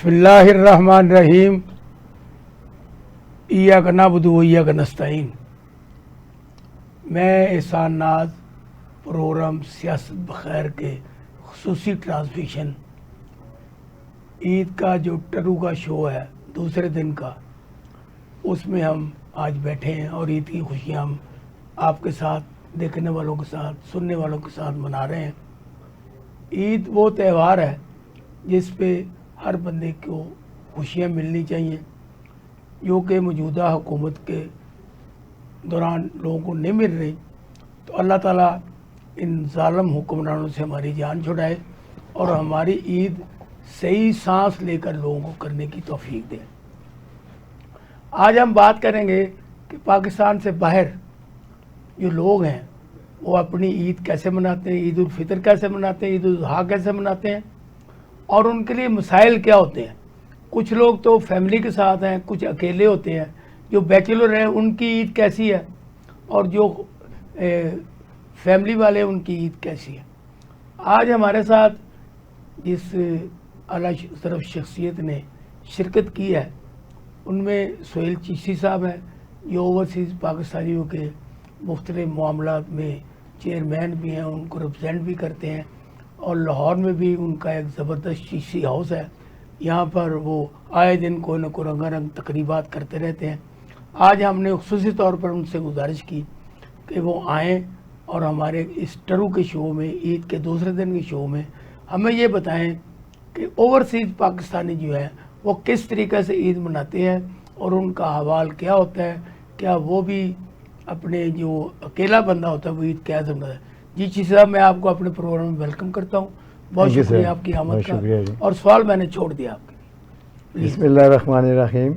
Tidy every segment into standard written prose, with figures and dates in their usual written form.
बिस्मिल्लाहिर्रहमानिर्रहीम इय्याक नअबुदु व इय्याक नस्तईन। मैं एहसान नाज प्रोग्राम सियासत बखैर के खुसूसी ट्रांसमिशन ईद का जो टरू का शो है दूसरे दिन का, उसमें हम आज बैठे हैं और ईद की खुशियाँ हम आपके साथ, देखने वालों के साथ, सुनने वालों के साथ मना रहे हैं। ईद वो त्यौहार है जिस पे हर बंदे को खुशियाँ मिलनी चाहिए, जो कि मौजूदा हुकूमत के दौरान लोगों को नहीं मिल रही। तो अल्लाह ताला इन ज़ालिम हुक्मरानों से हमारी जान छुड़ाए और हमारी ईद सही सांस लेकर लोगों को करने की तौफीक दे। आज हम बात करेंगे कि पाकिस्तान से बाहर जो लोग हैं वो अपनी ईद कैसे मनाते हैं, ईद उल फितर कैसे मनाते हैं, ईद उल अज़हा कैसे मनाते हैं और उनके लिए मसाइल क्या होते हैं। कुछ लोग तो फैमिली के साथ हैं, कुछ अकेले होते हैं। जो बैचलर हैं उनकी ईद कैसी है और जो फैमिली वाले हैं उनकी ईद कैसी है। आज हमारे साथ जिस आला तरफ शख्सियत ने शिरकत की है उनमें सोहेल चिश्ती साहब हैं, जो ओवरसीज़ पाकिस्तानियों के मुख्तलिफ मामलात में चेयरमैन भी हैं, उनको रिप्रेजेंट भी करते हैं और लाहौर में भी उनका एक ज़बरदस्त चिश्ती हाउस है। यहाँ पर वो आए दिन कोई न कोई रंगारंग तकरीबात करते रहते हैं। आज हमने खुसूसी तौर पर उनसे गुजारिश की कि वो आएँ और हमारे इस टरू के शो में, ईद के दूसरे दिन के शो में हमें ये बताएं कि ओवरसीज़ पाकिस्तानी जो है वो किस तरीके से ईद मनाते हैं और उनका हवाल क्या होता है। क्या वो भी अपने जो अकेला बंदा होता है वो ईद कैसे मनाता है। जी चिश्ती साहब, मैं आपको अपने प्रोग्राम में वेलकम करता हूँ। बहुत शुक्रिया आपकी आमद का। और सवाल मैंने छोड़ दिया आपके। बिस्मिल्लाहिर्रहमानिर्रहीम।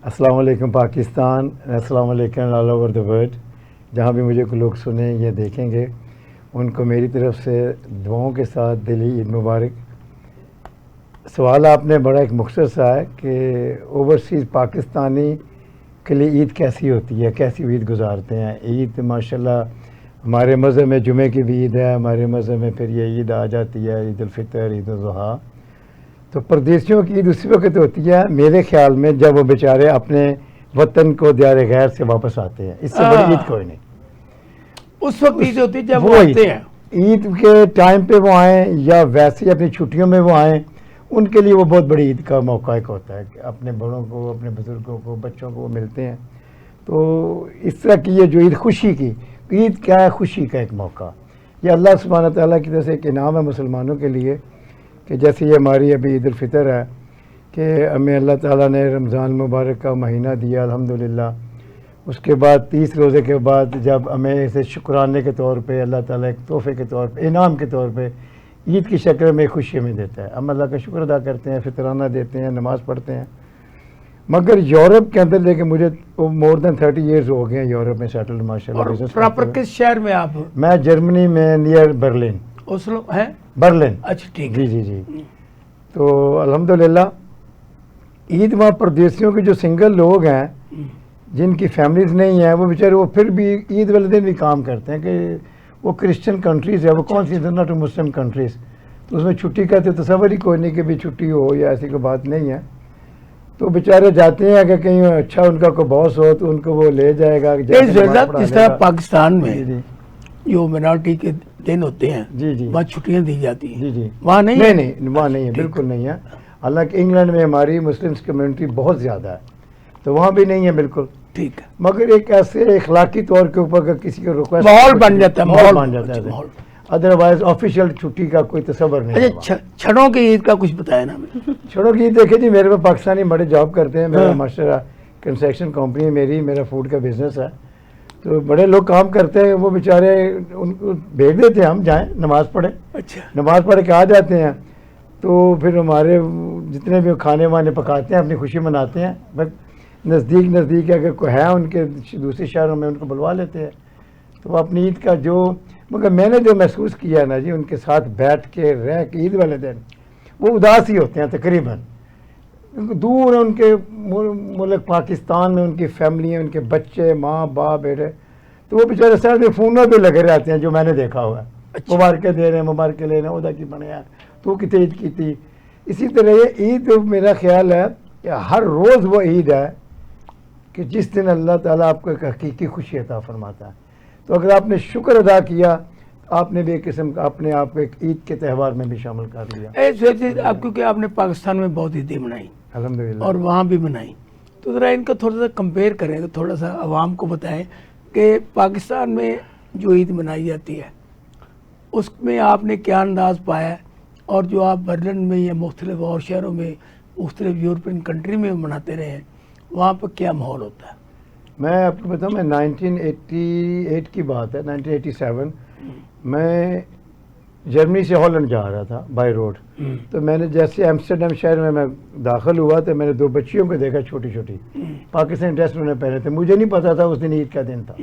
अस्सलाम वालेकुम पाकिस्तान, अस्सलाम वालेकुम ऑल ओवर द वर्ल्ड। जहाँ भी मुझे लोग सुने या देखेंगे उनको मेरी तरफ से दुआओं के साथ दिली ईद मुबारक। सवाल आपने बड़ा एक मुख्तसर सा है कि ओवरसीज़ पाकिस्तानी के लिए ईद कैसी होती है, कैसी ईद गुजारते हैं। ईद माशाल्लाह हमारे मज़हब में जुमे की भी ईद है, हमारे मज़हब में फिर ये ईद आ जाती है, ईद उल फितर, ईद उल अज़हा। तो परदेशियों की ईद उसी वक्त होती है मेरे ख्याल में जब वो बेचारे अपने वतन को दियार गैर से वापस आते हैं। इससे बड़ी ईद कोई नहीं। उस वक्त ईद होती है जब वो आते हैं। ईद के टाइम पे वो आएँ या वैसे ही अपनी छुट्टियों में वो आएँ, उनके लिए वो बहुत बड़ी ईद का मौका एक होता है कि अपने बड़ों को, अपने बुज़ुर्गों को, बच्चों को वो मिलते हैं। तो इस तरह की ये जो ईद खुशी की ईद क्या है, खुशी का एक मौका। ये अल्लाह सुब्हानहू तआला की तरफ से एक इनाम है मुसलमानों के लिए कि जैसे ये हमारी अभी ईद उल फितर है कि हमें अल्लाह ताला ने रमज़ान मुबारक का महीना दिया अल्हम्दुलिल्लाह। उसके बाद 30 रोज़े के बाद जब हमें इसे शुक्राने के तौर पे अल्लाह ताला एक तोहफ़े के तौर पे, इनाम के तौर पे ईद की शक्ल में खुशी हमें देता है। हम अल्लाह का शुक्र अदा करते हैं, फितराना देते हैं, नमाज़ पढ़ते हैं। मगर यूरोप के अंदर लेके मुझे मोर देन 30 ईयर्स हो गए हैं यूरोप में सेटल्ड माशाल्लाह। प्रॉपर किस शहर में आप? मैं जर्मनी में नियर बर्लिन। ओस्लो है? बर्लिन। अच्छा ठीक। जी जी जी। तो अल्हम्दुलिल्लाह ईद वहाँ परदेशियों के जो सिंगल लोग हैं जिनकी फैमिलीज नहीं है वो बेचारे वो फिर भी ईद वाले दिन भी काम करते हैं कि वो क्रिश्चियन कंट्रीज़ है, वो कौन सी नॉट मुस्लिम कंट्रीज़, तो उसमें छुट्टी का तो तसव्वुर ही कोई नहीं कि भी छुट्टी हो या ऐसी कोई बात नहीं है। तो बेचारे जाते हैं कि कहीं अच्छा उनका कोई बॉस हो तो उनको वो ले जाएगा। जिस तरह पाकिस्तान में जो मिनॉरिटी के दिन होते हैं जी जी वहाँ छुट्टियाँ दी जाती हैं। जी जी वहाँ नहीं नहीं नहीं वहाँ नहीं है, बिल्कुल नहीं है। हालांकि इंग्लैंड में हमारी मुस्लिम्स कम्युनिटी बहुत ज़्यादा है तो वहाँ भी नहीं है बिल्कुल ठीक है। मगर एक ऐसे इखलाकी तौर के ऊपर अगर किसी को रिक्वेस्ट माहौल बन जाता है, माहौल बन जाता है, अदरवाइज ऑफिशियल छुट्टी का कोई तस्वर नहीं। अच्छा, छड़ों की ईद का कुछ बताया ना। छड़ों की ईद देखिए जी, मेरे पास पाकिस्तानी बड़े जॉब करते हैं। मेरा मास्टर कंस्ट्रक्शन कंपनी मेरी, मेरा फूड का बिजनेस है। तो बड़े लोग काम करते हैं, वो बेचारे उनको भेज देते हैं हम जाएँ नमाज़ पढ़े। अच्छा, नमाज़ पढ़ के आ जाते हैं तो फिर हमारे जितने भी खाने वाने पकाते हैं अपनी खुशी मनाते हैं। बस नज़दीक अगर कोई है उनके दूसरे शहरों में उनको बुलवा लेते हैं तो वो अपनी ईद का जो, मगर मैंने जो महसूस किया ना जी उनके साथ बैठ के रह के ईद वाले दिन वो उदास ही होते हैं तकरीबन। दूर है उनके मुल्क पाकिस्तान में उनकी फैमिली है, उनके बच्चे, माँ बाप, बेटे, तो वो बेचारे साथ में फ़ोनों पे लगे रहते हैं जो मैंने देखा हुआ है। मुबारकें दे रहे हैं, मुबारकें ले रहे हैं, उदा की बने यार तू कितने ईद की थी, اسی طرح یہ عید میرا خیال ہے کہ ہر روز وہ عید ہے کہ جس دن اللہ تعالیٰ آپ کو ایک حقیقی خوشی عطا فرماتا ہے. تو اگر آپ نے شکر ادا کیا آپ نے بھی ایک قسم کا اپنے آپ کو ایک عید کے تہوار میں بھی شامل کر لیا. اب کیونکہ آپ نے پاکستان میں بہت عیدیں منائی الحمدللہ. اور وہاں بھی منائی، تو ذرا ان کا تھوڑا سا کمپیئر کریں، تھوڑا سا عوام کو بتائیں کہ پاکستان میں جو عید منائی جاتی ہے اس میں آپ نے کیا انداز پایا ہے، اور جو آپ برلن میں یا مختلف اور شہروں میں مختلف یورپین کنٹری میں مناتے رہے ہیں وہاں پر کیا ماحول ہوتا ہے؟ میں آپ کو بتاؤں، میں 1988 کی بات ہے، 1987 میں جرمنی سے ہالینڈ جا رہا تھا بائی روڈ. تو میں نے جیسے ایمسٹرڈیم شہر میں داخل ہوا تو میں نے 2 بچیوں کو دیکھا چھوٹی چھوٹی، پاکستانی ڈریس انہوں نے پہنے تھے. مجھے نہیں پتا تھا اس دن عید کا دن تھا.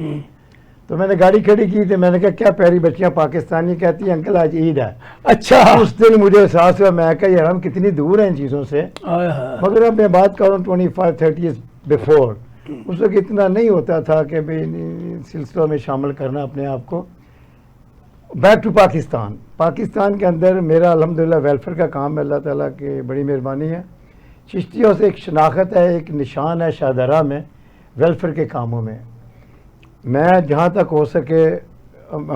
تو میں نے گاڑی کھڑی کی تو میں نے کہا کیا پیاری بچیاں پاکستانی، کہتی ہیں انکل آج عید ہے. اچھا، اس دن مجھے احساس ہوا، میں کہا یار ہم کتنی دور ہیں ان چیزوں سے. مگر اب میں بات کر رہا ہوں 25-30 years بیفور، اس وقت اتنا نہیں ہوتا تھا کہ سلسلوں میں شامل کرنا اپنے آپ کو. بیک ٹو پاکستان کے اندر میرا الحمدللہ ویلفیئر کا کام ہے، اللہ تعالیٰ کی بڑی مہربانی ہے. چشتیوں سے ایک شناخت ہے، ایک نشان ہے شاہدرہ میں ویلفیئر کے کاموں میں. میں جہاں تک ہو سکے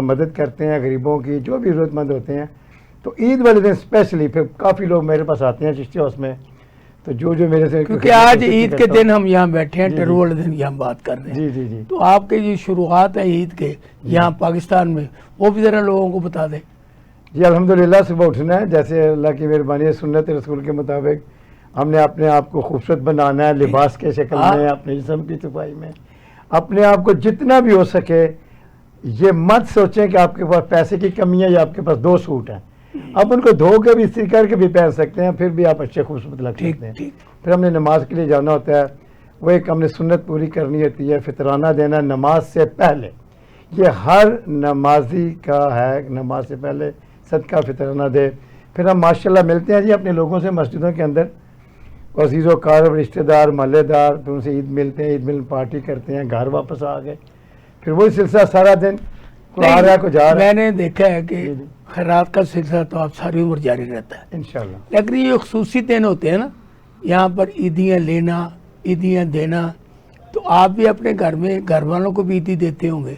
مدد کرتے ہیں غریبوں کی، جو بھی ضرورت مند ہوتے ہیں. تو عید والے دن اسپیشلی پھر کافی لوگ میرے پاس آتے ہیں چشتی ہاؤس میں، تو جو میرے سے، کیونکہ آج عید کے دن ہم یہاں بیٹھے ہیں، ٹرو والے دن یہاں بات کر رہے ہیں. جی تو آپ کے جو شروعات ہیں عید کے یہاں پاکستان میں وہ بھی ذرا لوگوں کو بتا دیں. جی الحمدللہ صبح اٹھنا ہے، جیسے اللہ کی مہربانی ہے، سنت رسول کے مطابق ہم نے اپنے آپ کو خوبصورت بنانا ہے، لباس کے شکل میں، اپنے جسم کی صفائی میں، اپنے آپ کو جتنا بھی ہو سکے. یہ مت سوچیں کہ آپ کے پاس پیسے کی کمی ہے یا آپ کے پاس 2 سوٹ ہیں، آپ ان کو دھو کے بھی استری کر کے بھی پہن سکتے ہیں، پھر بھی آپ اچھے خوبصورت لگ سکتے ہیں. پھر ہم نے نماز کے لیے جانا ہوتا ہے، وہ ایک ہم نے سنت پوری کرنی ہوتی ہے، فطرانہ دینا نماز سے پہلے. یہ ہر نمازی کا ہے، نماز سے پہلے صدقہ فطرانہ دے. پھر ہم ماشاءاللہ ملتے ہیں جی اپنے لوگوں سے مسجدوں کے اندر، عزیز و اقارب، رشتہ دار، محلے دار، پھر ان سے عید ملتے ہیں، عید مل پارٹی کرتے ہیں، گھر واپس آ گئے. پھر وہی سلسلہ سارا دن کو آ رہا ہے کو جا رہا ہے. میں نے دیکھا ہے کہ خیرات کا سلسلہ تو آپ ساری عمر جاری رہتا ہے انشاءاللہ. لیکن یہ خصوصی دن ہوتے ہیں نا، یہاں پر عیدیاں لینا، عیدیاں دینا، تو آپ بھی اپنے گھر میں گھر والوں کو بھی عیدی دیتے ہوں گے.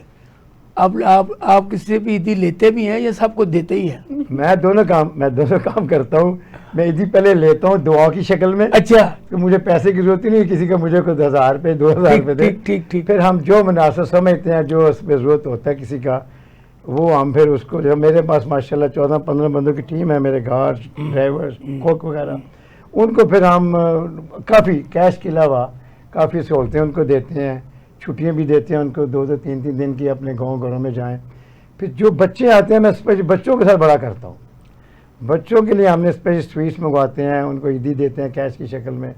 آپ کسی سے بھی عیدی لیتے بھی ہیں یا سب کو دیتے ہی ہیں؟ میں دونوں کام کرتا ہوں. میں عیدی پہلے لیتا ہوں دعا کی شکل میں. اچھا، کہ مجھے پیسے کی ضرورت ہی نہیں، کسی کا مجھے کوئی 1000 روپے 2000 روپے دے. ٹھیک. پھر ہم جو مناسب سمجھتے ہیں، جو اس پہ ضرورت ہوتا ہے کسی کا، وہ ہم پھر اس کو، جو میرے پاس ماشاءاللہ 14-15 بندوں کی ٹیم ہے، میرے گارڈ، ڈرائیورز، کوک وغیرہ، ان کو پھر ہم کافی کیش کے علاوہ کافی سہولتیں ان کو دیتے ہیں. چھٹیاں بھی دیتے ہیں ان کو، 2-3 دن کی، اپنے گھروں میں جائیں. پھر جو بچے آتے ہیں میں اسپیشل بچوں کے ساتھ بڑا کرتا ہوں. بچوں کے لیے ہم نے اسپیشل سویٹس منگواتے ہیں، ان کو عیدی دیتے ہیں کیش کی شکل میں.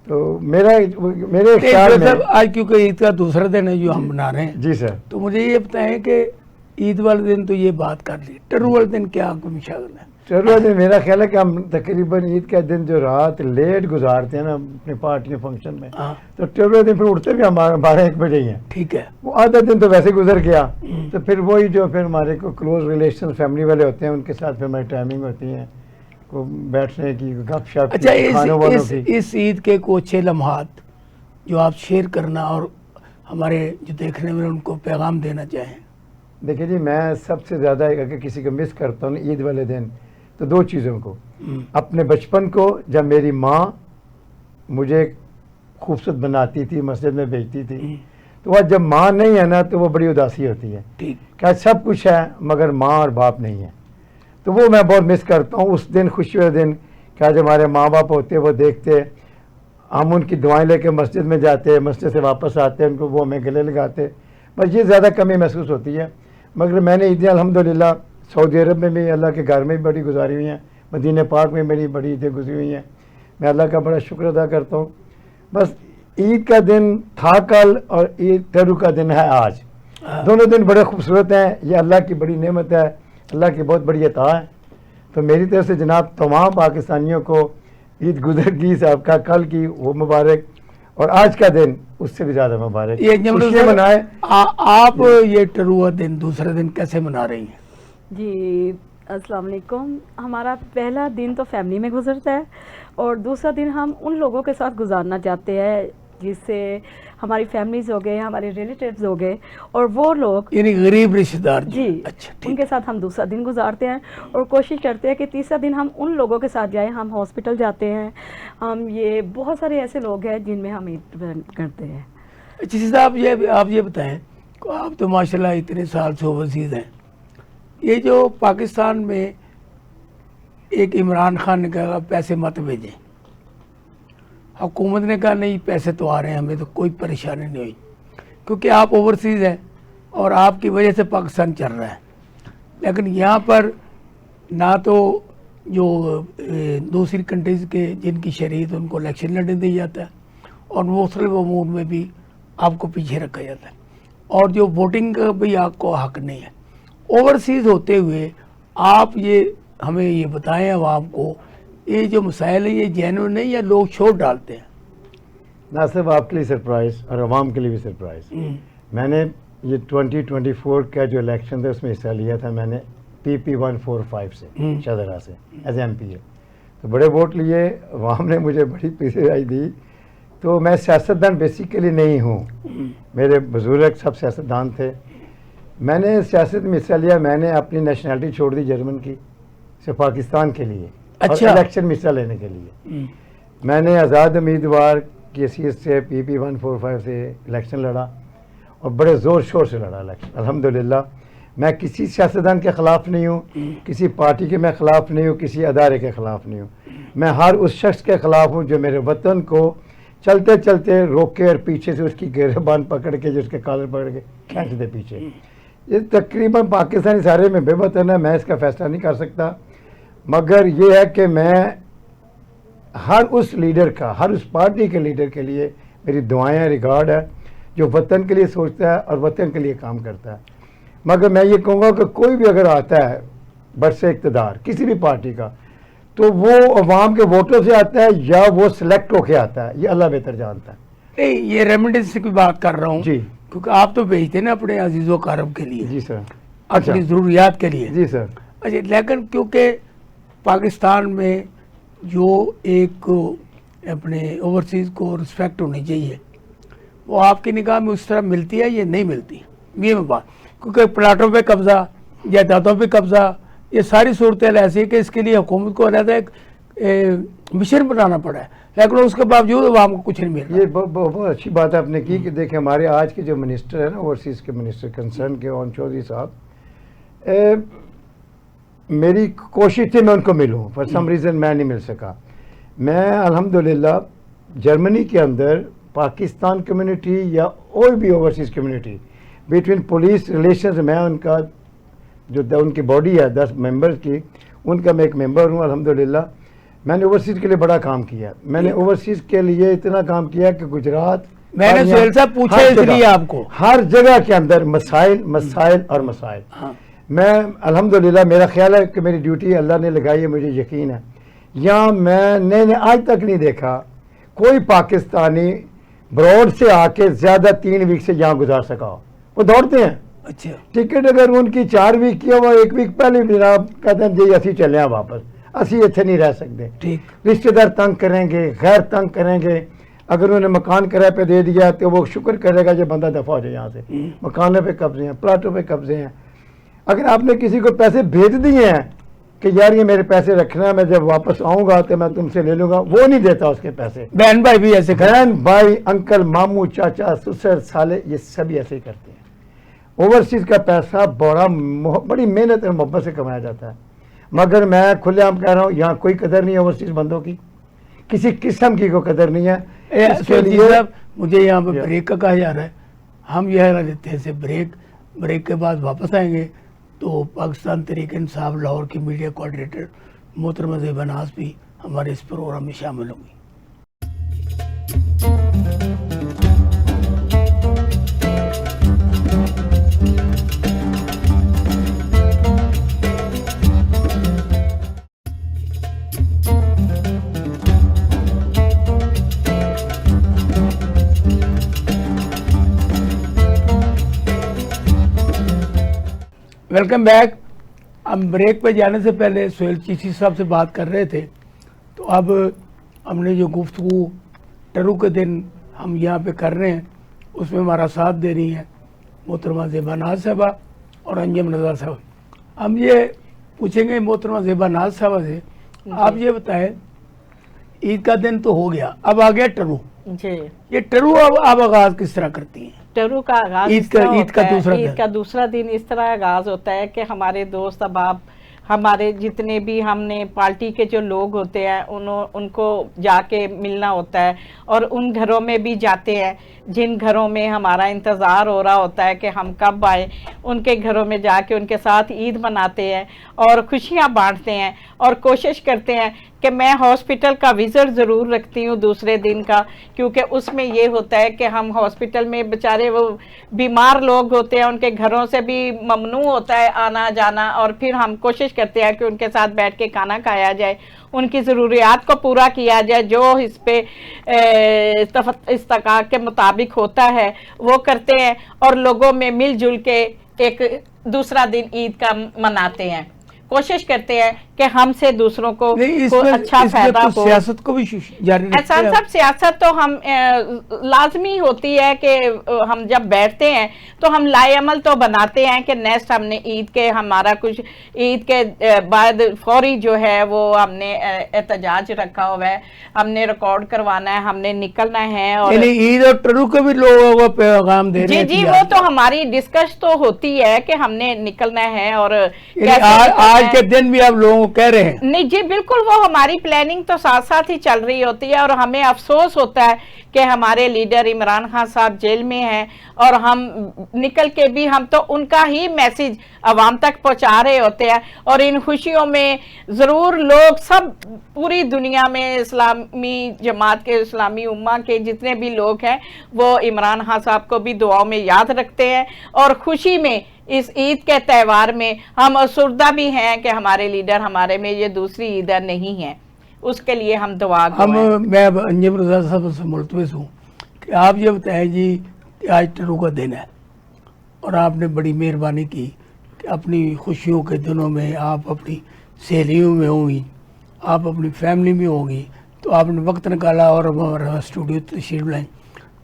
تو میرے خیال میں آج کیونکہ عید کا دوسرا دن ہے جو ہم منا رہے ہیں. جی سر. تو مجھے یہ بتائیں کہ عید والے دن تو یہ بات کر لی، ٹرو والے دن کیا آپ کو مشاغل ہے؟ ٹرو والے دن میرا خیال ہے کہ ہم تقریباً عید کا دن جو رات لیٹ گزارتے ہیں نا اپنی پارٹیوں فنکشن میں، تو ٹرو والے دن پھر اٹھتے بھی ہم 12-1 بجے ہی ہیں. ٹھیک ہے. وہ آدھا دن تو ویسے گزر گیا. تو پھر وہی جو پھر ہمارے کو کلوز ریلیشن فیملی والے ہوتے ہیں، ان کے ساتھ پھر ہماری ٹائمنگ ہوتی ہے کو بیٹھنے کی، گپ شپ کی، کھانوں والوں کی. اس عید کے کچھ اچھے لمحات جو آپ شیئر کرنا اور ہمارے جو دیکھنے میں ان کو پیغام دینا چاہیں. دیکھیں جی، میں سب سے زیادہ اگر کسی کو مس کرتا ہوں عید والے دن تو 2 چیزوں کو. اپنے بچپن کو، جب میری ماں مجھے خوبصورت بناتی تھی، مسجد میں بھیجتی تھی، تو آج جب ماں نہیں ہے نا تو وہ بڑی اداسی ہوتی ہے کہ آج سب کچھ ہے مگر ماں اور باپ نہیں ہے. تو وہ میں بہت مس کرتا ہوں. اس دن خوشی والے دن کہ آج ہمارے ماں باپ ہوتے، وہ دیکھتے، ہم ان کی دعائیں لے کے مسجد میں جاتے، مسجد سے واپس آتے، ان کو وہ ہمیں گلے لگاتے. بس یہ زیادہ کمی محسوس ہوتی ہے. مگر میں نے عیدیں الحمدللہ سعودی عرب میں بھی، اللہ کے گھر میں بھی بڑی گزاری ہوئی ہیں، مدینہ پاک میں میری بڑی عیدیں گزری ہوئی ہیں. میں اللہ کا بڑا شکر ادا کرتا ہوں. بس عید کا دن تھا کل اور عید ٹرو کا دن ہے آج. دونوں دن بڑے خوبصورت ہیں. یہ اللہ کی بڑی نعمت ہے، اللہ کی بہت بڑی عطا ہے. تو میری طرف سے جناب تمام پاکستانیوں کو عید گزر گئی صاحب کا، کل کی وہ مبارک، اور آج کا دن اس سے بھی زیادہ مبارک. خوشیاں منائیں. آپ یہ ٹرو دن دوسرے دن کیسے منا رہی ہیں؟ جی अस्सलाम वालेकुम। हमारा पहला दिन तो फैमिली में गुजरता है और दूसरा दिन हम उन लोगों के साथ गुजारना चाहते हैं जिससे हमारी फैमिलीज हो गए, हमारे रिलेटिव्स हो गए, और वो लोग यानी गरीब रिश्तेदार जी, अच्छा ठीक। उनके साथ हम दूसरा दिन गुजारते हैं और कोशिश करते हैं कि तीसरा दिन हम उन लोगों के साथ जाएं। हम हॉस्पिटल जाते हैं, हम ये बहुत सारे ऐसे लोग हैं जिनमें हम ईद करते हैं। अच्छा साहब, ये आप ये बताएं, आप तो माशाल्लाह इतने साल से ओवरसीज़ हैं, ये जो पाकिस्तान में एक इमरान खान ने कहा पैसे मत भेजें, हुकूमत ने कहा नहीं पैसे तो आ रहे हैं, हमें तो कोई परेशानी नहीं हुई क्योंकि आप ओवरसीज़ हैं और आपकी वजह से पाकिस्तान चल रहा है। लेकिन यहाँ पर ना तो जो दूसरी कंट्रीज़ के जिनकी शरीयत उनको इलेक्शन लड़ने दिया जाता है और मुख्तलिफ अमूर में भी आपको पीछे रखा जाता है, और जो वोटिंग का भी आपको हक नहीं है। ओवरसीज़ होते हुए आप ये हमें ये बताएं अवाम को, ये जो मसाइल है ये जेन्युइन है या लोग छोड़ डालते हैं? ना सिर्फ आपके लिए सरप्राइज़ और आवाम के लिए भी सरप्राइज़। मैंने ये 2024 का जो इलेक्शन था उसमें हिस्सा लिया था मैंने PP 145 से शाहदरा से एज MP। तो बड़े वोट लिए, आवाम ने मुझे बड़ी पीछे दी। तो मैं सियासतदान बेसिकली नहीं हूँ, मेरे बुजुर्ग सब सियासतदान थे। मैंने सियासत में हिस्सा लिया, मैंने अपनी नेशनलिटी छोड़ दी जर्मन की, सिर्फ पाकिस्तान के लिए। अच्छा। और इलेक्शन में हिस्सा लेने के लिए मैंने आज़ाद उम्मीदवार की हैसियत से PP 145 से इलेक्शन लड़ा और बड़े ज़ोर शोर से लड़ा इलेक्शन। अल्हम्दुलिल्लाह मैं किसी सियासतदान के ख़िलाफ़ नहीं हूँ, किसी पार्टी के मैं ख़िलाफ़ नहीं हूँ, किसी अदारे के ख़िलाफ़ नहीं हूँ। मैं हर उस शख्स के ख़िलाफ़ हूँ जो मेरे वतन को चलते चलते रोके और पीछे से उसकी गिरबान पकड़ के, जो उसके कॉलर पकड़ के खींच दे पीछे। ये तकरीबन पाकिस्तानी सारे में बेवतन है, मैं इसका फ़ैसला नहीं कर सकता, मगर ये है कि मैं हर उस लीडर का, हर उस पार्टी के लीडर के लिए मेरी दुआएं रिकॉर्ड है जो वतन के लिए सोचता है और वतन के लिए काम करता है। मगर मैं ये कहूँगा कि कोई भी अगर आता है बरसे इक़्तिदार किसी भी पार्टी का, तो वो अवाम के वोटों से आता है या वो सिलेक्ट होके आता है, ये अल्लाह बेहतर जानता है। नहीं, ये रेमिडेंस की बात कर रहा हूँ जी, क्योंकि आप तो भेजते हैं ना अपने अजीज़ो कारब के लिए, जी सर, अपनी ज़रूरियात के लिए। जी सर। अच्छा, लेकिन क्योंकि पाकिस्तान में जो एक अपने ओवरसीज़ को रिस्पेक्ट होनी चाहिए वो आपकी निगाह में उस तरह मिलती है या नहीं मिलती? ये मैं बात, क्योंकि प्लाटों पे कब्ज़ा, जायदादों पे कब्ज़ा, ये सारी सूरत ऐसी है कि इसके लिए हुकूमत को अलग एक मिशन बनाना पड़ा है, लेकिन उसके बावजूद अवाम को कुछ नहीं मिल रहा। ये बहुत अच्छी बात आपने की कि देखिए हमारे आज के जो मिनिस्टर है ना, ओवरसीज़ के मिनिस्टर कंसर्न के ओन चौधरी साहब, मेरी कोशिश थी मैं उनको मिलूं, फॉर सम रीज़न मैं नहीं मिल सका। मैं अल्हम्दुलिल्लाह जर्मनी के अंदर पाकिस्तान कम्युनिटी या और भी overseas community between police relations, मैं उनका जो उनकी बॉडी है 10 मेंबर्स की, उनका मैं एक मेंबर हूँ अल्हम्दुलिल्लाह। मैंने ओवरसीज़ के लिए बड़ा काम किया, मैंने ओवरसीज़ के लिए इतना काम किया कि गुजरात, मैंने सुहेल साहब पूछा इसलिए आपको, हर जगह के अंदर मसाइल मसाइल और मसाइल। हाँ। मैं अल्हम्दुलिल्लाह मेरा ख्याल है कि मेरी ड्यूटी अल्लाह ने लगाई है, मुझे यकीन है। यहाँ मैंने आज तक नहीं देखा कोई पाकिस्तानी ब्रॉड से आके ज़्यादा 3 वीक से यहाँ गुजार सका हो। वो दौड़ते हैं। अच्छा, टिकट अगर उनकी 4 वीक की हो, 1 वीक पहले जनाब कहते हैं जी असी चले वापस, असी इतने नहीं रह सकते। ठीक। रिश्तेदार तंग करेंगे, गैर तंग करेंगे। अगर उन्होंने मकान किराए पे दे दिया तो वो शुक्र करेगा जो बंदा दफ़ा हो जाए यहाँ से। मकानों पे कब्जे हैं, प्लाटों पे कब्जे हैं। अगर आपने किसी को पैसे भेज दिए हैं कि यार ये मेरे पैसे रखना, मैं जब वापस आऊँगा तो मैं तुमसे ले लूँगा, वो नहीं देता उसके पैसे। बहन भाई भी ऐसे बहन भाई, अंकल, मामू, चाचा, ससुर, साले, ये सभी ऐसे ही करते हैं। ओवरसीज़ का पैसा बड़ी मेहनत और मोहब्बत से कमाया जाता है, मगर मैं खुलेआम कह रहा हूँ यहाँ कोई कदर नहीं है ओवरसीज़ बंदों की, किसी किस्म की कोई कदर नहीं है। इसके लिए मुझे यहाँ पर ब्रेक का कहा जा रहा है, हम यह लेते हैं ब्रेक के बाद वापस आएंगे तो पाकिस्तान तहरीक इंसाफ लाहौर की मीडिया कोऑर्डिनेटर मोहतरमा ज़ेबा नाज़ भी हमारे इस प्रोग्राम में शामिल होंगी। Welcome back. ہم بریک پہ جانے سے پہلے سہیل چیشی صاحب سے بات کر رہے تھے، تو اب ہم نے جو گفتگو ٹرو کے دن ہم یہاں پہ کر رہے ہیں اس میں ہمارا ساتھ دے رہی ہیں محترمہ زیبا ناز صاحبہ اور انجم رضا صاحب۔ ہم یہ پوچھیں گے محترمہ زیبا ناز صاحبہ سے، آپ یہ بتائیں عید کا دن تو ہو گیا، اب آ گیا ٹرو، جی یہ ٹرو اب آپ آغاز کس طرح کرتی ہیں؟ ٹرو کا آغاز عید کا دوسرا دن اس طرح آغاز ہوتا ہے کہ ہمارے دوست احباب، ہمارے جتنے بھی ہم نے پارٹی کے جو لوگ ہوتے ہیں ان کو جا کے ملنا ہوتا ہے، اور ان گھروں میں بھی جاتے ہیں جن گھروں میں ہمارا انتظار ہو رہا ہوتا ہے کہ ہم کب آئیں، ان کے گھروں میں جا کے ان کے ساتھ عید مناتے ہیں اور خوشیاں بانٹتے ہیں، اور کوشش کرتے ہیں کہ میں ہاسپٹل کا وزٹ ضرور رکھتی ہوں دوسرے دن کا، کیونکہ اس میں یہ ہوتا ہے کہ ہم ہاسپٹل میں بیچارے وہ بیمار لوگ ہوتے ہیں، ان کے گھروں سے بھی ممنوع ہوتا ہے آنا جانا، اور پھر ہم کوشش کرتے ہیں کہ ان کے ساتھ بیٹھ کے کھانا کھایا جائے، ان کی ضروریات کو پورا کیا جائے، جو اس پہ استحقاق کے مطابق ہوتا ہے وہ کرتے ہیں، اور لوگوں میں مل جل کے ایک دوسرا دن عید کا مناتے ہیں، کوشش کرتے ہیں کہ ہم سے دوسروں کو اچھا فائدہ ہو۔ سیاست کو بھی جاری رکھتے احسان صاحب، سیاست تو ہم لازمی ہوتی ہے کہ ہم جب بیٹھتے ہیں تو ہم لائے عمل تو بناتے ہیں کہ نیکسٹ ہم نے عید کے ہمارا کچھ عید کے بعد فوری جو ہے وہ ہم نے احتجاج رکھا ہوا ہے، ہم نے ریکارڈ کروانا ہے، ہم نے نکلنا ہے، اور عید اور ٹرو کے بھی لوگوں کو پیغام دے رہے ہیں۔ جی وہ تو ہماری ڈسکس تو ہوتی ہے کہ ہم نے نکلنا ہے، اور آج کے دن بھی آپ لوگوں کو کہہ رہے ہیں؟ نہیں جی بالکل، وہ ہماری پلاننگ تو ساتھ ساتھ ہی چل رہی ہوتی ہے، اور ہمیں افسوس ہوتا ہے کہ ہمارے لیڈر عمران خان صاحب جیل میں ہیں، اور ہم نکل کے بھی ہم تو ان کا ہی میسیج عوام تک پہنچا رہے ہوتے ہیں، اور ان خوشیوں میں ضرور لوگ سب پوری دنیا میں اسلامی جماعت کے، اسلامی امہ کے جتنے بھی لوگ ہیں وہ عمران خان صاحب کو بھی دعاؤں میں یاد رکھتے ہیں، اور خوشی میں اس عید کے تہوار میں ہم افسردہ بھی ہیں کہ ہمارے لیڈر ہمارے میں یہ دوسری عید نہیں ہے، اس کے لیے ہم دعا گو ہیں۔ میں انجم رضا صاحب سے ملتمس ہوں کہ آپ یہ بتائیں جی کہ آج ٹرو کا دن ہے، اور آپ نے بڑی مہربانی کی کہ اپنی خوشیوں کے دنوں میں آپ اپنی سہیلیوں میں ہوں گی، آپ اپنی فیملی میں ہوں گی، تو آپ نے وقت نکالا اور ہمارا اسٹوڈیو تشریف لائیں۔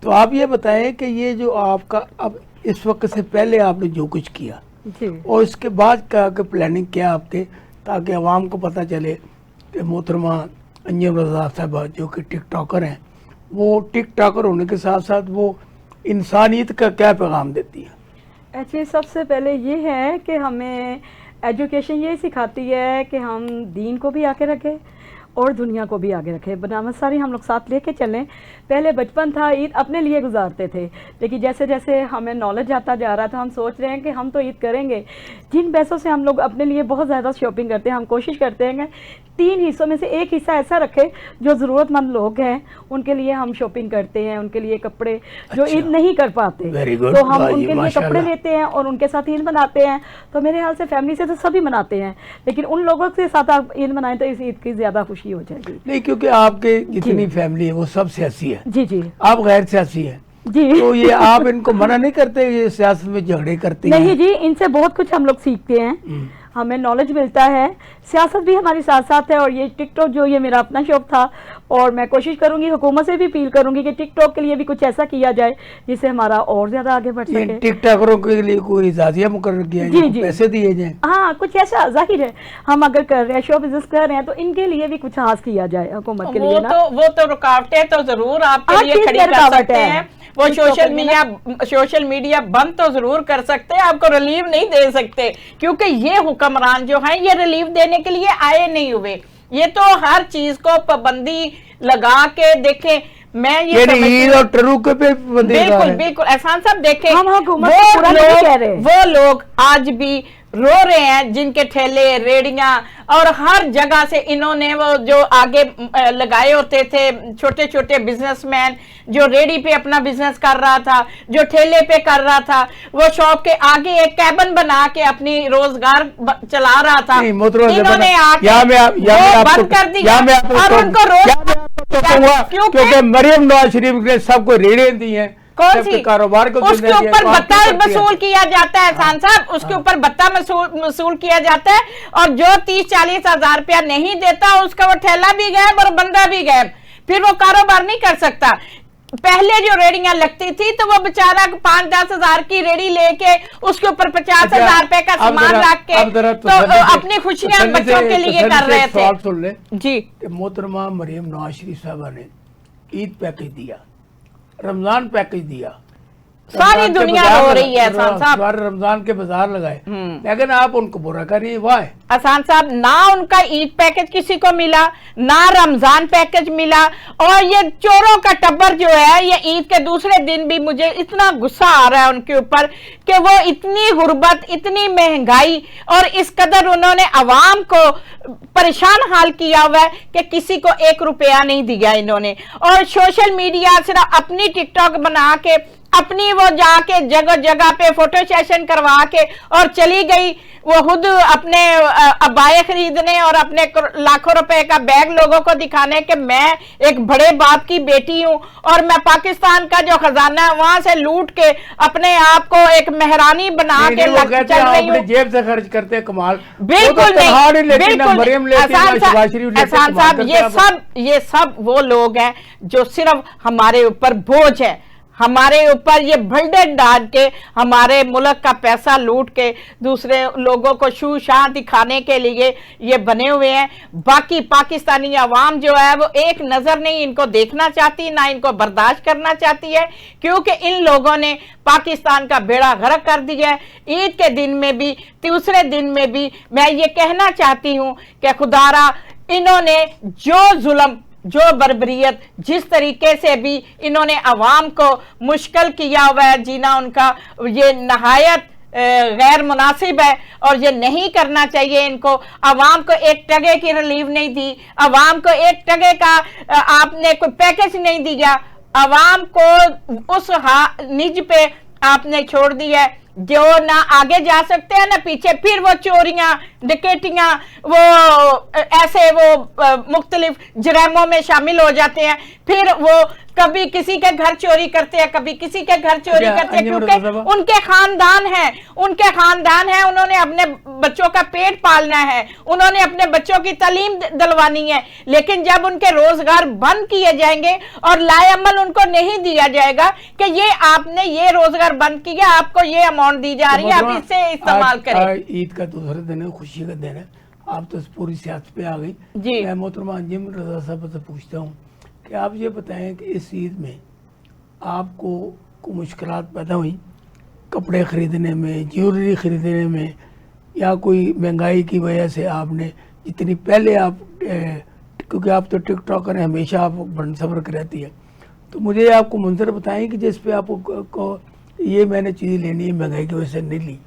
تو آپ یہ بتائیں کہ یہ جو آپ کا اب اس وقت سے پہلے آپ نے جو کچھ کیا اور اس کے بعد کیا کہ پلاننگ کیا آپ کے، تاکہ عوام کو پتہ چلے کہ محترمہ انجم رضا صاحبہ جو کہ ٹک ٹاکر ہیں، وہ ٹک ٹاکر ہونے کے ساتھ ساتھ وہ انسانیت کا کیا پیغام دیتی ہیں؟ ایکچولی سب سے پہلے یہ ہے کہ ہمیں ایجوکیشن یہ سکھاتی ہے کہ ہم دین کو بھی آگے رکھیں اور دنیا کو بھی آگے رکھیں، بنامت ساری ہم لوگ ساتھ لے کے چلیں۔ پہلے بچپن تھا عید اپنے لیے گزارتے تھے، لیکن جیسے جیسے ہمیں نالج آتا جا رہا تھا ہم سوچ رہے ہیں کہ ہم تو عید کریں گے، جن پیسوں سے ہم لوگ اپنے لیے بہت زیادہ شاپنگ کرتے ہیں، ہم کوشش کرتے ہیں کہ 3 حصوں میں سے ایک حصہ ایسا رکھے جو ضرورت مند لوگ ہیں ان کے لیے ہم شاپنگ کرتے ہیں، ان کے لیے کپڑے جو عید نہیں کر پاتے تو ہم ان کے لیے کپڑے لیتے ہیں اور ان کے ساتھ عید مناتے ہیں۔ تو میرے خیال سے فیملی سے تو سبھی مناتے ہیں، لیکن ان لوگوں کے ساتھ آپ عید منائیں تو اس عید کی زیادہ خوشی ہو جائے گی۔ نہیں، کیونکہ آپ کے جتنی فیملی ہے وہ سب سیاسی ہے، جی جی آپ غیر سیاسی ہیں، جی تو یہ آپ ان کو منع نہیں کرتے یہ سیاست میں جھگڑے کرتے ہیں؟ نہیں جی، ان سے بہت کچھ ہم لوگ سیکھتے ہیں، ہمیں نالج ملتا ہے، سیاست بھی ہماری ساتھ ساتھ ہے، اور یہ ٹک ٹاک جو یہ میرا اپنا شوق تھا، اور میں کوشش کروں گی حکومت سے بھی اپیل کروں گی کہ ٹک ٹاک کے لیے بھی کچھ ایسا کیا جائے جس سے ہمارا اور زیادہ آگے بڑھ سکے۔ ٹک ٹاکروں کے لیے کوئی اعزازیہ مقرر کیا جائے، پیسے دیے جائیں؟ ہاں کچھ ایسا ظاہر ہے، ہم اگر کر رہے ہیں شو بزنس کر رہے ہیں تو ان کے لیے بھی کچھ خاص کیا جائے حکومت کے لیے نا۔ وہ تو رکاوٹیں تو ضرور آپ کے لیے کھڑی کر سکتے ہیں، وہ سوشل میڈیا بند تو ضرور کر سکتے ہیں، آپ کو ریلیف نہیں دے سکتے، کیونکہ یہ حکمران جو ہیں یہ ریلیف دینے کے لیے آئے نہیں ہوئے، یہ تو ہر چیز کو پابندی لگا کے دیکھیں۔ میں یہ عید اور ٹرو کے پہ بالکل بالکل احسان صاحب دیکھیں، وہ لوگ آج بھی رو رہے ہیں جن کے ٹھیلے ریڑیاں اور ہر جگہ سے انہوں نے وہ جو آگے لگائے ہوتے تھے، چھوٹے چھوٹے بزنس مین جو ریڑی پہ اپنا بزنس کر رہا تھا، جو ٹھیلے پہ کر رہا تھا، وہ شاپ کے آگے ایک کیبن بنا کے اپنی روزگار چلا رہا تھا، انہوں نے بند کر دیا اور ان کو کیونکہ مریم نواز شریف نے سب کو ریڑیں دی ہیں، कौन सबके सी कारोबार को उसके जिंदा दिया, ऊपर तो आप भत्ता क्या करती है? वसूल किया जाता है एहसान साहब, उसके ऊपर भत्ता वसूल किया जाता है, और जो 30-40 हजार रुपया नहीं देता उसका वो ठेला भी गायब और बंदा भी गायब, फिर वो कारोबार नहीं कर सकता। पहले जो रेडियां लगती थी तो वो बेचारा 5-10 हजार की रेडी लेके उसके ऊपर 50,000 रुपए का सामान रख के तो अपनी खुशियां बच्चों के लिए कर रहे थे। सुन ले जी, कि मोहतरमा मरियम नवाज शरीफ साहबा ने ईद पैकेज दिया, रमजान पैकेज दिया, सारी रमजान के दुनिया बाजार रो रही है एहसान साहब। सारे रमजान के बाजार लगाए, लेकिन आप उनको बुरा कर रही है, वाह। एहसान साहब, ना उनका ईद पैकेज किसी को मिला, ना रमजान पैकेज मिला, और ये चोरों का टब्बर जो है, ये ईद के दूसरे दिन भी मुझे इतना गुस्सा आ रहा है उनके ऊपर कि वो इतनी गुर्बत, इतनी महंगाई, और इस कदर उन्होंने अवाम को परेशान हाल किया हुआ है कि किसी को 1 रुपया नहीं दिया इन्होंने। और सोशल मीडिया सिर्फ अपनी टिकटॉक बना के, अपनी वो जाके जगह जगह पे फोटो सेशन करवा के और चली गई, वो खुद अपने अबाए खरीदने और अपने लाखों रुपए का बैग लोगों को दिखाने कि मैं एक बड़े बाप की बेटी हूं और मैं पाकिस्तान का जो खजाना है वहां से लूट के अपने आप को एक मेहरानी बना के चल रही हूं। जेब से खर्च करते हैं कमाल, बिल्कुल नहीं, बिल्कुल। एहसान साहब, ये सब वो लोग हैं जो सिर्फ हमारे ऊपर बोझ है, हमारे ऊपर ये बर्डन डाल के, हमारे मुल्क का पैसा लूट के दूसरे लोगों को शू शाह दिखाने के लिए ये बने हुए हैं। बाकी पाकिस्तानी अवाम जो है वो एक नजर नहीं इनको देखना चाहती, ना इनको बर्दाश्त करना चाहती है, क्योंकि इन लोगों ने पाकिस्तान का बेड़ा गर्क कर दिया है। ईद के दिन में भी, दूसरे दिन में भी मैं ये कहना चाहती हूं कि खुदारा इन्होंने जो जुल्म, जो बर्बरियत, जिस तरीके से भी इन्होंने अवाम को मुश्किल किया हुआ है जीना, उनका ये नहायत गैर मुनासिब है और ये नहीं करना चाहिए इनको। अवाम को 1 टके की रिलीफ नहीं दी, अवाम को 1 टके का आपने कोई पैकेज नहीं दिया, अवाम को उस निज पे आपने छोड़ दिया है जो ना आगे जा सकते हैं ना पीछे। फिर वो चोरियां, डकैतियां, वो ऐसे वो मुख्तलिफ जराइमों में शामिल हो जाते हैं, फिर वो कभी किसी के घर चोरी करते हैं, कभी किसी के घर चोरी करते हैं, क्योंकि उनके खानदान है, उन्होंने अपने बच्चों का पेट पालना है, उन्होंने अपने बच्चों की तालीम दिलवानी है। लेकिन जब उनके रोजगार बंद किए जाएंगे और लाएअमल उनको नहीं दिया जाएगा कि ये आपने ये रोजगार बंद किया, आपको ये अमाउंट दी जा रही है, आप इससे इस्तेमाल करें। ईद का दूसरा दिन है, खुशी का दिन है, आप तो पूरी सियासत पे आ गई जी। मैं मोहतरमा अंजुम रजा साहब से पूछता हूँ कि आप ये बताएं कि इस ईद में आपको कोई मुश्किलात पैदा हुई कपड़े ख़रीदने में, ज्वेलरी ख़रीदने में, या कोई महंगाई की वजह से आपने जितनी पहले आप क्योंकि आप तो टिकटॉकर हैं, हमेशा आप बन सब्र कर रहती है, तो मुझे आपको मंजर बताएं कि जिस पे आपको ये मैंने चीज़ लेनी है महंगाई की वजह से नहीं ली।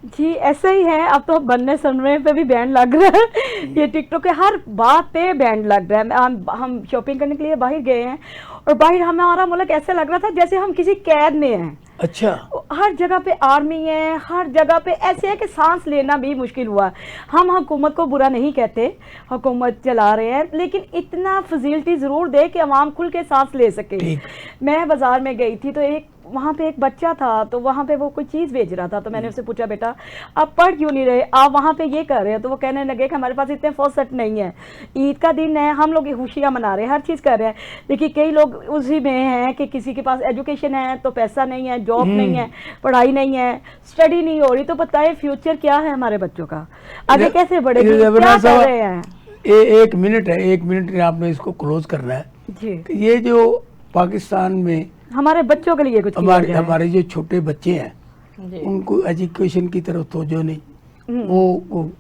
जी ऐसा ही है, अब तो बनने सुनने पे भी बैंड लग रहा है, ये टिकटॉक के हर बात पे बैंड लग रहा है। हम शॉपिंग करने के लिए बाहर गए हैं और बाहर हमारा मुल्क ऐसे लग रहा था जैसे हम किसी कैद में हैं। अच्छा, हर जगह पे आर्मी है, हर जगह पे ऐसे है कि सांस लेना भी मुश्किल हुआ। हम हुकूमत को बुरा नहीं कहते, हुकूमत चला रहे हैं, लेकिन इतना फैसिलिटी ज़रूर दे कि आवाम खुल के सांस ले सके। मैं बाज़ार में गई थी तो वहाँ पे एक बच्चा था, तो वहाँ पे वो कोई चीज़ बेच रहा था, तो मैंने उससे पूछा बेटा आप पढ़ क्यों नहीं रहे, आप वहाँ पे ये कर रहे हो? तो वो कहने लगे कि हमारे पास इतने फुर्सत नहीं है, ईद का दिन है, हम लोग खुशियाँ मना रहे हैं, हर चीज़ कर रहे हैं। देखिए कई लोग उसी में हैं कि किसी के पास एजुकेशन है तो पैसा नहीं है, जॉब नहीं है, पढ़ाई नहीं है, स्टडी नहीं हो रही, तो बताए फ्यूचर क्या है हमारे बच्चों का, आगे कैसे बढ़ेगी, क्या कर रहे हैं। 1 मिनट है, 1 मिनट में आपने इसको क्लोज करना है जी। ये जो पाकिस्तान में हमारे बच्चों के लिए कुछ हमारे जो छोटे बच्चे हैं उनको एजुकेशन की तरफ तवज्जो नहीं, वो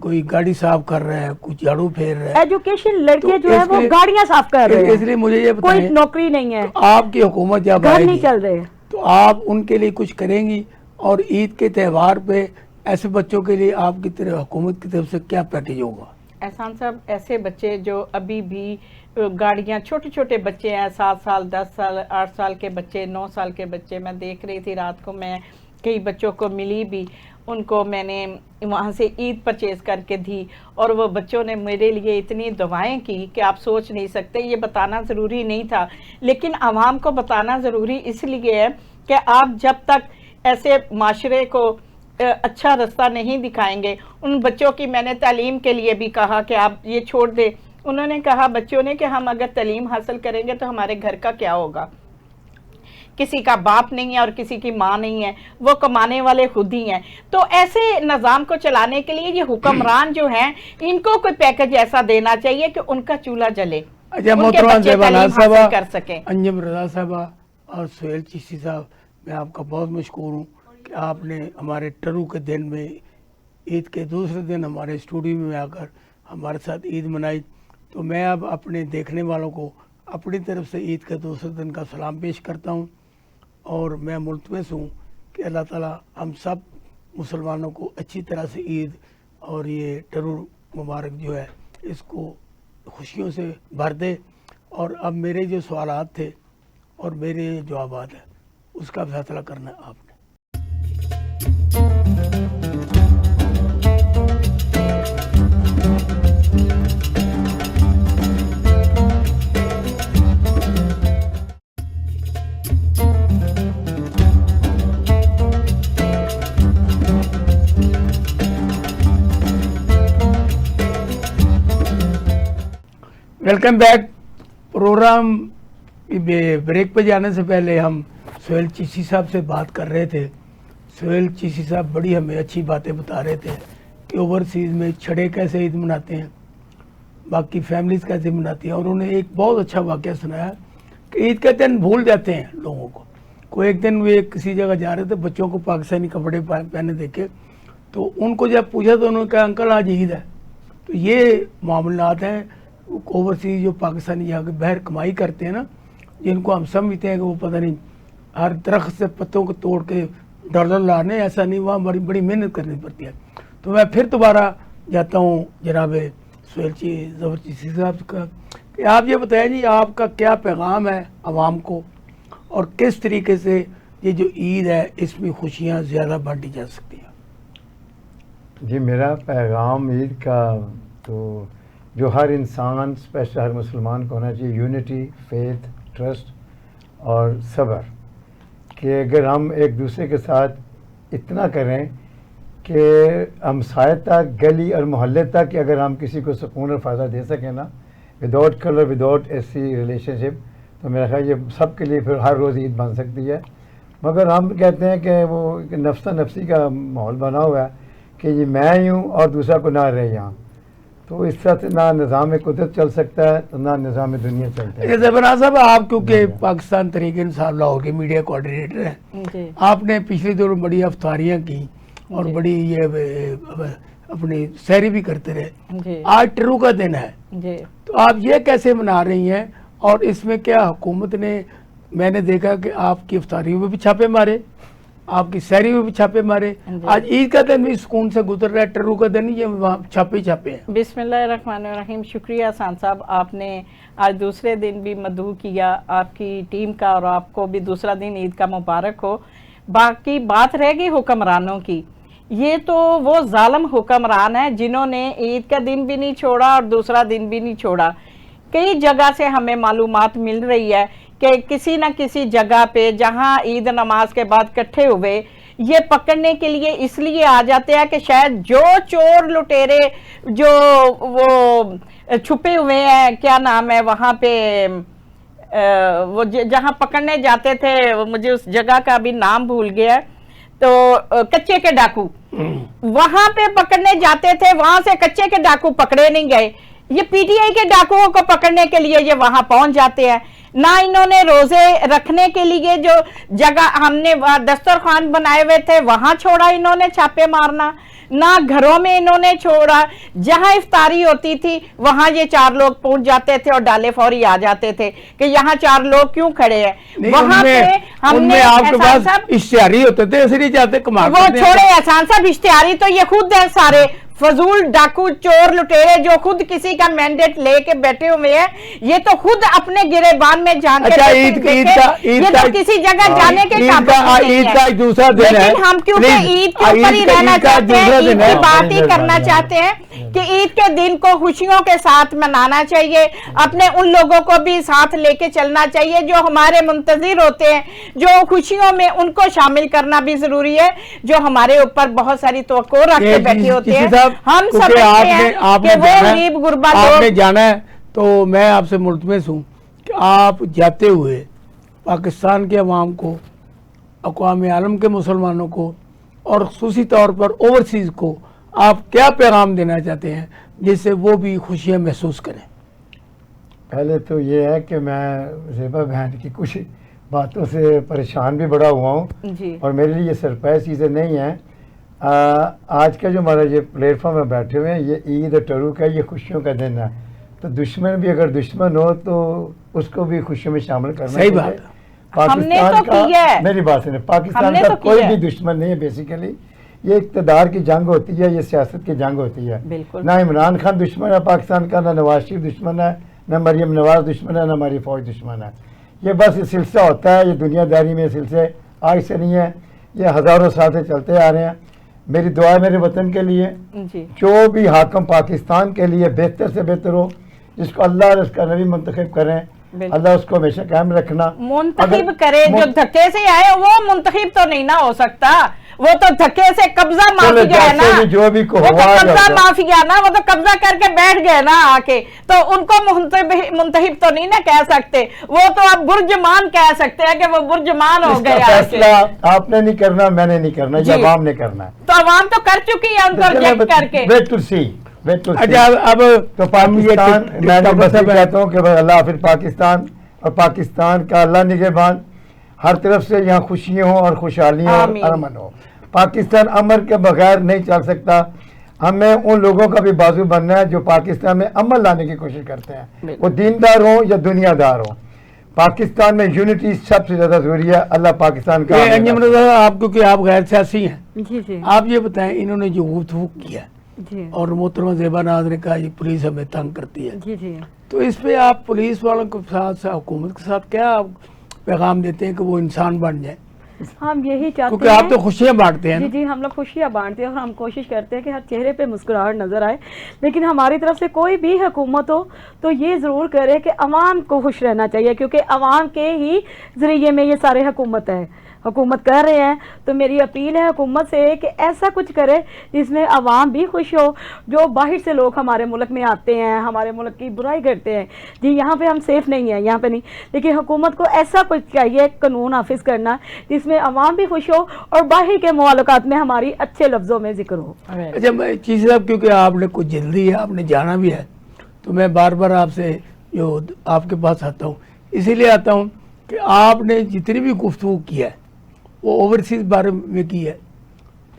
कोई गाड़ी साफ कर रहा है, कुछ झाड़ू फेर रहा है, एजुकेशन लड़के जो है वो गाड़ियां साफ कर रहे हैं, इसलिए मुझे ये बताएं, कोई नौकरी नहीं है, तो आपकी हुकूमत जब घर नहीं आएगी चल रहे, तो आप उनके लिए कुछ करेंगी? और ईद के त्यौहार पे ऐसे बच्चों के लिए आपकी तरफ हुकूमत की तरफ से क्या पैकेज होगा? एहसान साहब, ऐसे बच्चे जो अभी भी गाड़ियां, छोटे छोटे बच्चे हैं, 7 साल, 10 साल, 8 साल के बच्चे, 9 साल के बच्चे, मैं देख रही थी रात को, मैं कई बच्चों को मिली भी, उनको मैंने वहाँ से ईद परचेज करके दी, और वो बच्चों ने मेरे लिए इतनी दुआएं की कि आप सोच नहीं सकते। ये बताना ज़रूरी नहीं था, लेकिन आवाम को बताना ज़रूरी इसलिए है कि आप जब तक ऐसे माशरे को अच्छा रास्ता नहीं दिखाएंगे। उन बच्चों की मैंने तालीम के लिए भी कहा कि आप ये छोड़ दें। उन्होंने कहा बच्चों ने कि हम अगर तालीम हासिल करेंगे तो हमारे घर का क्या होगा, किसी का बाप नहीं है और किसी की माँ नहीं है, वो कमाने वाले खुद ही हैं। तो ऐसे निज़ाम को चलाने के लिए ये हुक्मरान जो हैं, इनको कोई पैकेज ऐसा देना चाहिए कि उनका चूल्हा जले, अच्छा उनके मोहतरमा बच्चे तालीम साहबा, हासिल कर सकें। अंजुम रजा साहबा और सुहेल चिश्ती साहब, मैं आपका बहुत मशकूर हूँ कि आपने हमारे टरू के दिन में, ईद के दूसरे दिन हमारे स्टूडियो में आकर हमारे साथ ईद मनाई। तो मैं अब अपने देखने वालों को अपनी तरफ से ईद के दूसरे दिन का सलाम पेश करता हूँ, और मैं मुल्तमस हूँ कि अल्लाह ताला हम सब मुसलमानों को अच्छी तरह से ईद और ये टरू मुबारक जो है इसको खुशियों से भर दे। और अब मेरे जो सवालात थे और मेरे जवाबात हैं उसका फैसला करना है आपने। Welcome back. प्रोग्राम ब्रेक पे जाने से पहले हम सुहेल चिश्ती साहब से बात कर रहे थे। सुहेल चिश्ती साहब बड़ी हमें अच्छी बातें बता रहे थे कि ओवरसीज़ में छड़े कैसे ईद मनाते हैं, बाकी फैमिलीज़ कैसे मनाती हैं। और उन्होंने एक बहुत अच्छा वाक़या सुनाया कि ईद के दिन भूल जाते हैं लोगों को। कोई एक दिन वे किसी जगह जा रहे थे, बच्चों को पाकिस्तानी कपड़े पहने देखे, तो उनको जब पूछा तो उन्होंने कहा अंकल आज ईद है। तो ये मामलात हैं ओवरसीज जो पाकिस्तानी जाकर बहर कमाई करते हैं ना, जिनको हम समझते हैं कि वो पता नहीं हर दरख्त से पत्तों को तोड़ के डॉलर लाने, ऐसा नहीं, वहाँ बड़ी बड़ी मेहनत करनी पड़ती है। तो मैं फिर दोबारा जाता हूँ जनाब सुहेल चिश्ती साहब का कि आप ये बताएं जी आपका क्या पैगाम है आवाम को, और किस तरीके से ये जो ईद है इसमें खुशियाँ ज़्यादा बांटी जा सकती हैं। जी मेरा पैगाम ईद का तो जो हर इंसान, स्पेशल हर मुसलमान को होना चाहिए, यूनिटी, फेथ, ट्रस्ट और सब्र, कि अगर हम एक दूसरे के साथ इतना करें कि हमसाये तक, गली और मोहल्ले तक कि अगर हम किसी को सुकून और फ़ायदा दे सकें ना, विदाउट कलर, विदाउट ऐसी रिलेशनशिप, तो मेरा ख्याल ये सब के लिए फिर हर रोज़ ईद बन सकती है। मगर हम कहते हैं कि वो नफ्सा नफसी का माहौल बना हुआ है कि ये मैं ही हूँ और दूसरा को ना रहे यहाँ, तो इस तरह से ना निज़ाम कुदरत चल सकता है तो ना निज़ाम दुनिया चलता है। ज़बना साहब, आप क्योंकि पाकिस्तान तहरीक इंसाफ लाहौर के मीडिया कोऑर्डिनेटर हैं, आपने पिछले दिनों बड़ी अफ्तारियाँ की और बड़ी ये अपनी सैरी भी करते रहे। आज टरू का दिन है, तो आप ये कैसे मना रही हैं, और इसमें क्या हुकूमत ने, मैंने देखा कि आपकी अफ्तारियों में भी छापे मारे, आपकी सैरी में भी छापे मारे, आज ईद का दिन भी सुकून से गुजर रहा है, टरू का दिन ये वहाँ छापे ही छापे हैं। बिस्मिल्लाहिर्रहमानिर्रहीम। शुक्रिया सान साहब, आपने आज दूसरे दिन भी मदहू किया, आपकी टीम का, और आपको भी दूसरा दिन ईद का मुबारक हो। बाकी बात रह गई हुक्मरानों की, ये तो वो जालिम हुक्मरान है जिन्होंने ईद का दिन भी नहीं छोड़ा और दूसरा दिन भी नहीं छोड़ा। कई जगह से हमें मालूमात मिल रही है कि किसी न किसी जगह पे जहां ईद नमाज के बाद इकट्ठे हुए, ये पकड़ने के लिए इसलिए आ जाते हैं कि शायद जो चोर लुटेरे जो वो छुपे हुए हैं, क्या नाम है वहाँ पे, वो जहाँ पकड़ने जाते थे, मुझे उस जगह का भी नाम भूल गया, तो कच्चे के डाकू वहां पे पकड़ने जाते थे, वहां से कच्चे के डाकू पकड़े नहीं गए। ये पीटीआई के डाकुओं को पकड़ने के लिए ये वहां पहुंच जाते हैं। ना इन्होंने रोजे रखने के लिए जो जगह हमने दस्तरखान बनाए हुए थे वहां छोड़ा इन्होंने छापे मारना, ना घरों में इन्होंने छोड़ा। जहां इफ्तारी होती थी वहां ये चार लोग पहुंच जाते थे और डाले फौरी आ जाते थे कि यहाँ चार लोग क्यों खड़े हैं। वहां पे हमने आपके पास इश्तिहारी होते थे, इसलिए जाते वो छोड़े एहसान साहब, इश्तिहारी तो ये खुद है सारे फजूल डाकू चोर लुटेरे जो खुद किसी का मैंडेट लेके बैठे हुए हैं, ये तो खुद अपने गिरेबान में जान के ये तो किसी जगह जाने के काबिल नहीं है। दूसरा दिन है, लेकिन हम क्योंकि ईद के ऊपर ही रहना चाहते हैं, ईद की बात ही करना चाहते हैं कि ईद के दिन को खुशियों के साथ मनाना चाहिए, अपने उन लोगों को भी साथ लेके चलना चाहिए जो हमारे मुंतजिर होते हैं, जो खुशियों में उनको शामिल करना भी जरूरी है, जो हमारे ऊपर बहुत सारी तवक्को रख के बैठे होते हैं। हम समझते हैं कि वो गरीब गुरबा आपने जाना है, तो मैं आपसे मुल्तमस हूँ कि आप जाते हुए पाकिस्तान के अवाम को, अक़वाम आलम के मुसलमानों को और ख़ुसूसी तौर पर ओवरसीज़ को आप क्या पैगाम देना चाहते हैं जिससे वो भी खुशियाँ महसूस करें? पहले तो ये है कि मैं ज़ेबा बहन की कुछ बातों से परेशान भी बड़ा हुआ हूँ और मेरे लिए सरप्राइज चीज़ें नहीं हैं। आज का जो हमारा ये प्लेटफॉर्म में बैठे हुए हैं, ये ईद टरू का, ये खुशियों का दिन है, तो दुश्मन भी अगर दुश्मन हो तो उसको भी खुशियों में शामिल करना सही बात। पाकिस्तान का, मेरी बात सुनिए, पाकिस्तान का कोई भी दुश्मन नहीं है। बेसिकली ये इक़्तिदार की जंग होती है, ये सियासत की जंग होती है। ना इमरान खान दुश्मन है पाकिस्तान का, ना नवाज शरीफ दुश्मन है, ना मरियम नवाज दुश्मन है, ना हमारी फौज दुश्मन है। ये बस ये सिलसिला होता है, ये दुनियादारी में सिलसिले आज से नहीं है, ये हज़ारों साल से चलते आ रहे हैं। मेरी दुआ है मेरे वतन के लिए, जो भी हाकम पाकिस्तान के लिए बेहतर से बेहतर हो, जिसको अल्लाह और उसका नबी मुंतखब करें, अल्लाह उसको हमेशा कायम रखना। मुंतखब करे, जो धक्के से आए वो मुंतखब तो नहीं ना हो सकता, वो तो धक्के से कब्जा माफिया है ना, जो भी को वो तो कब्जा माफिया ना, वो तो कब्जा करके बैठ गए ना आके, तो उनको मुंतहिब तो नहीं ना कह सकते, वो तो आप बुर्जमान कह सकते हैं कि वो बुर्जमान हो गए। फैसला आपने नहीं करना, मैंने नहीं करना, ये अवाम ने करना है, तो अवाम तो कर चुकी है उनको रिजेक्ट करके। वेट टू सी। अच्छा, अब तो पाकिस्तान, मैं बस कहता हूँ कि अल्लाह हाफिज़ पाकिस्तान, और पाकिस्तान का अल्लाह निगहबान, हर तरफ से यहाँ खुशियाँ हों और खुशहालियाँ और अमन हो। पाकिस्तान अमन के बगैर नहीं चल सकता। हमें उन लोगों का भी बाजू बनना है जो पाकिस्तान में अमन लाने की कोशिश करते हैं, वो दीनदार हो या दुनियादार हो। पाकिस्तान में यूनिटी सबसे ज़्यादा ज़रूरी है। अल्लाह पाकिस्तान का। आप क्योंकि आप गैर सियासी हैं, आप ये बताएं, इन्होंने जो गुफ्तगू किया और मोहतरमा ज़ेबा नाज़ ने कहा ये पुलिस हमें तंग करती है, तो इस पे आप पुलिस वालों के साथ हुकूमत के साथ क्या पैगाम देते हैं कि वो इंसान बन जाए? हम यही चाहते हैं, क्योंकि आप तो खुशियाँ बांटते हैं। जी, हम लोग खुशियाँ बांटते हैं और हम कोशिश करते हैं कि हर चेहरे पे मुस्कुराहट नज़र आए, लेकिन हमारी तरफ से कोई भी हुकूमत हो तो ये ज़रूर करे कि अवाम को खुश रहना चाहिए, क्योंकि अवाम के ही ज़रिए में ये सारे हुकूमत कर रहे हैं। तो मेरी अपील है हुकूमत से कि ऐसा कुछ करे जिसमें अवाम भी खुश हो। जो बाहर से लोग हमारे मुल्क में आते हैं, हमारे मुल्क की बुराई करते हैं, जी यहाँ पे हम सेफ़ नहीं हैं, यहाँ पे नहीं, लेकिन हुकूमत को ऐसा कुछ चाहिए कानून नाफिज करना जिसमें अवाम भी खुश हो और बाहर के मुआलकात में हमारी अच्छे लफ्ज़ों में जिक्र हो। अच्छा चीज़ साहब, क्योंकि आपने कुछ जल्दी है, आपने जाना भी है, तो मैं बार बार आपसे जो आपके पास आता हूँ, इसीलिए आता हूँ कि आपने जितनी भी गुफ्तगू किया है वो ओवरसीज़ बारे में की है।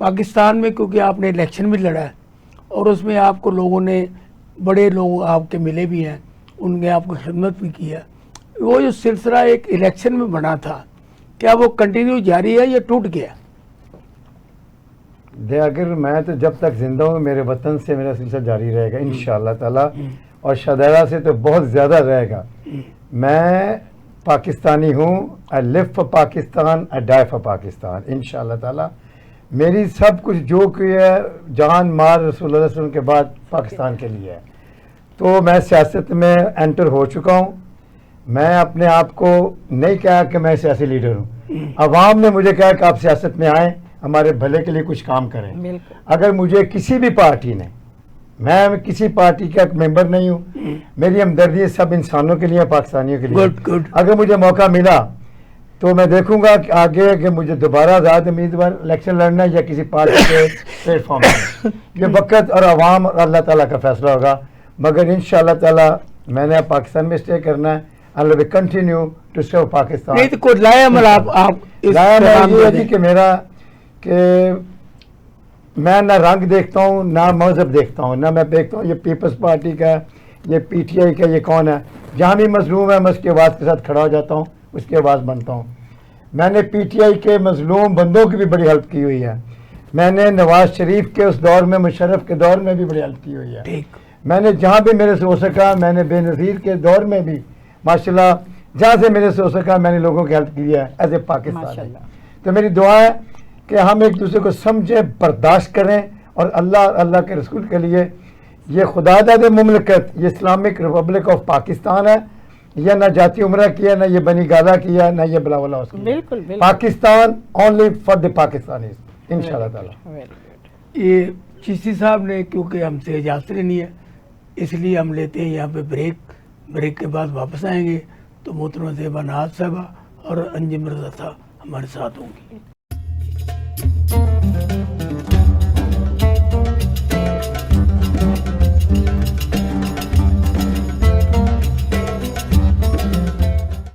पाकिस्तान में क्योंकि आपने इलेक्शन भी लड़ा है और उसमें आपको लोगों ने, बड़े लोग आपके मिले भी हैं, उनने आपको खिदमत भी की है। वो जो सिलसिला एक इलेक्शन में बना था, क्या वो कंटिन्यू जारी है या टूट गया? अगर मैं तो जब तक जिंदा हूँ मेरे वतन से मेरा सिलसिला जारी रहेगा इंशाअल्लाह ताला, और शदारा से तो बहुत ज़्यादा रहेगा। मैं पाकिस्तानी हूँ, I live for Pakistan, I die for Pakistan इंशाअल्लाह ताला। मेरी सब कुछ जो कि है जान माल रसूलुल्लाह सल्लल्लाहु अलैहि वसल्लम के बाद पाकिस्तान के लिए है। तो मैं सियासत में एंटर हो चुका हूँ। मैं अपने आप को नहीं कहा कि मैं सियासी लीडर हूँ, अवाम ने मुझे कहा कि आप सियासत में आएँ, हमारे भले के लिए कुछ काम करें। अगर मुझे किसी भी पार्टी ने, मैं किसी पार्टी का मेंबर नहीं हूँ, मेरी हमदर्दी सब इंसानों के लिए, पाकिस्तानियों के लिए। गुड। अगर मुझे मौका मिला तो मैं देखूंगा कि आगे कि मुझे दोबारा आज़ाद उम्मीदवार इलेक्शन लड़ना या किसी पार्टी के प्लेटफॉर्म पर, ये वक्त और अवाम और अल्लाह ताला का फैसला होगा। मगर इंशाअल्लाह ताला मैंने अब पाकिस्तान में स्टे करना है, I will continue to serve Pakistan. नहीं तो कोई लाया अमल आप ये कि मेरा कि मैं ना रंग देखता हूँ, ना मजहब देखता हूँ, ना मैं देखता हूँ ये पीपल्स पार्टी का, ये पीटीआई का, ये कौन है। जहाँ भी मजलूम है मैं उसकी आवाज़ के साथ खड़ा हो जाता हूँ, उसकी आवाज़ बनता हूँ। मैंने पीटीआई के मजलूम बंदों की भी बड़ी हेल्प की हुई है। میں نے نواز شریف کے اس دور میں، مشرف کے دور میں بھی بڑی ہیلپ کی ہوئی ہے. ٹھیک. میں نے جہاں بھی میرے سے ہو سکا، میں نے بے نظیر کے دور میں بھی ماشاءاللہ جہاں سے میرے سے ہو سکا میں نے لوگوں کی ہیلپ کی ہے ایز اے پاکستانی. ماشاءاللہ. تو میری دعا ہے کہ ہم ایک دوسرے کو سمجھیں، برداشت کریں، اور اللہ کے رسول کے لیے یہ خدا داد مملکت، یہ اسلامک ریپبلک آف پاکستان ہے. یہ نہ جاتی عمرہ کیا، نہ یہ بنی گالا کیا، نہ یہ بلاول ہاؤس کیا. بالکل بالکل. Pakistan only for the Pakistanis انشاءاللہ تعالی. Very good. یہ چشتی صاحب نے کیونکہ ہم سے اجازت نہیں ہے، اس لیے ہم لیتے ہیں یہاں پہ بریک کے بعد واپس آئیں گے تو محترمہ زیبا ناز صاحبہ اور انجم رضا صاحب ہمارے ساتھ ہوں گی.